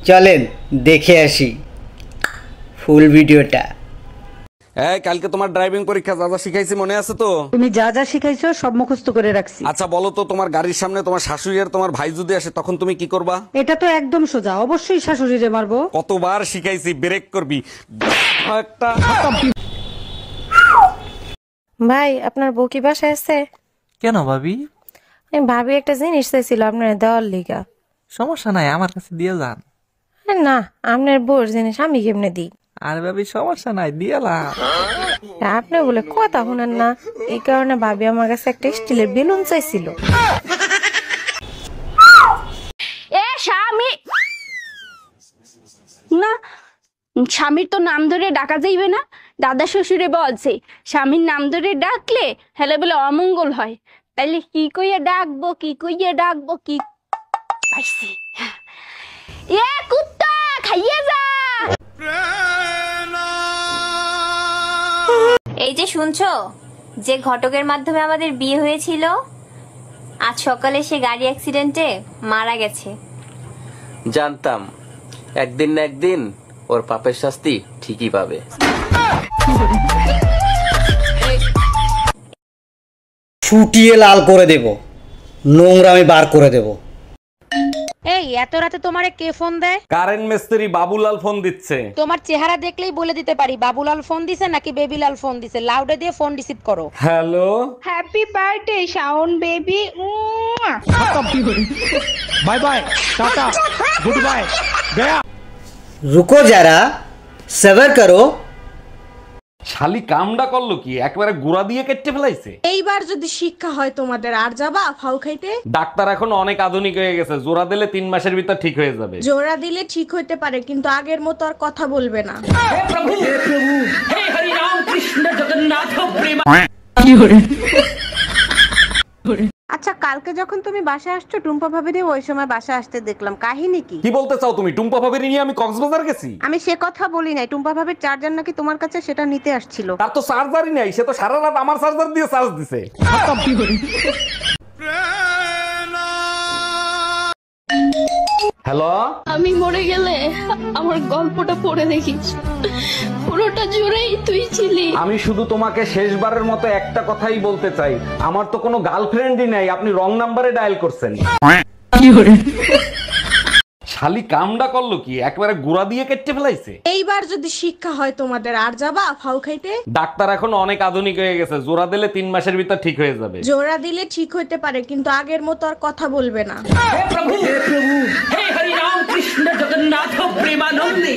চলেন দেখে আসি ফুল ভিডিওটা। এই কালকে তোমার ড্রাইভিং পরীক্ষা যা যা শিখাইছি মনে আছে তো? তুমি যা যা শিখাইছো সব মুখস্থ করে রাখছি। আচ্ছা বলো তো, তোমার গাড়ির সামনে তোমার শাশুড়ি আর তোমার ভাই যদি আসে তখন তুমি কি করবা? এটা তো একদম সোজা, অবশ্যই শাশুড়িরে মারবো। কতবার শিখাইছি, ব্রেক করবি একটা। ভাই আপনার বউ কি বাসায় আছে? কেন ভাবি? আমি ভাবি একটা জিনিস চাইছিল আপনার দেওয়ার লিগা। সমস্যা নাই, আমার কাছে দিয়ে যান। না, আপনার বউর জিনিস আমি কেমনে দিই? আর ভাবি সমস্যা নাই, দিয়েলাম। আপনি বলে কথা শুনেন না, এই কারণে ভাবি আমার কাছে একটা স্টিলের বেলুন চাইছিল। এ স্বামী না, স্বামীর তো নাম ধরে ডাকা যাইবে না। দাদা শ্বশুরে বলছে স্বামীর নাম ধরে ডাকলে হেলে বলে অমঙ্গল হয়। তাইলে কি কইয়া ডাকবো, কি কইয়া ডাকবো, কি পাইছি? এ কুত্তা খাইয়ে যা। এই যে শুনছো, যে ঘটকের মাধ্যমে আমাদের বিয়ে হয়েছিল আজ সকালে সে গাড়ি অ্যাক্সিডেন্টে মারা গেছে। জানতাম একদিন না একদিন ওর পাপের শাস্তি ঠিকই পাবে। ছুটিয়ে লাল করে দেব, নোংরা আমি বার করে দেব। এই এত রাতে তোমারে কে ফোন দেয়? কারেন্ট মিস্ত্রি বাবুলাল ফোন দিচ্ছে। তোমার চেহারা দেখলেই বলে দিতে পারি বাবুলাল ফোন দিছে নাকি বেবিলাল ফোন দিছে। লাউডে দিয়ে ফোন রিসিভ করো। Hello, happy birthday Shaon baby. Bye bye, tata, goodbye, গয়া। রুকো যারা, সবার করো। শালি কামডা করলো কি, একবারে গুড়া দিয়ে কেটে ফেলাইছে। এইবার যদি শিক্ষা হয় তোমাদের, আর যাবা ফাউ খাইতে? ডাক্তার এখন অনেক আধুনিক হয়ে গেছে, জোড়া দিলে 3 মাসের ভিতর ঠিক হয়ে যাবে। জোড়া দিলে ঠিক হইতে পারে, কিন্তু আগের মতো আর কথা বলবে না। আচ্ছা, কালকে যখন তুমি বাসায় আসছো টুম্পা ভাবিরে ওই সময় বাসায় আসতে দেখলাম, কাহিনী কি? কি বলতে চাও তুমি? টুম্পা ভাবির নিয়ে আমি কক্সবাজার গেছি? আমি সে কথা বলি নাই, টুম্পা ভাবির চার্জার নাকি তোমার কাছে, সেটা নিতে আসছিল। তার তো চার্জারই নাই, সে তো সারা রাত আমার চার্জার দিয়ে চার্জ দিছে। হ্যালো, আমি মরে গেলে আমার গল্পটা পড়ে দেখিস, পুরোটা জুড়েই তুই ছিলি। আমি শুধু তোমাকে শেষবারের মতো একটা কথাই বলতে চাই, আমার তো কোনো গার্লফ্রেন্ডই নাই, আপনি রং নাম্বারে ডায়াল করছেন। শালি কামডা করলো কি, একবারে গুড়া দিয়ে কেটে ফেলাইছে। এইবার যদি শিক্ষা হয় তোমাদের, আর যাবা ফাউ খাইতে? ডাক্তার এখন অনেক আধুনিক হয়ে গেছে, জোড়া দিলে 3 মাসের ভিতর ঠিক হয়ে যাবে। জোড়া দিলে ঠিক হইতে পারে, কিন্তু আগের মতো আর কথা বলবে না। হে প্রভু, হে হরি রাম কৃষ্ণ জগন্নাথ প্রেমানন্দে।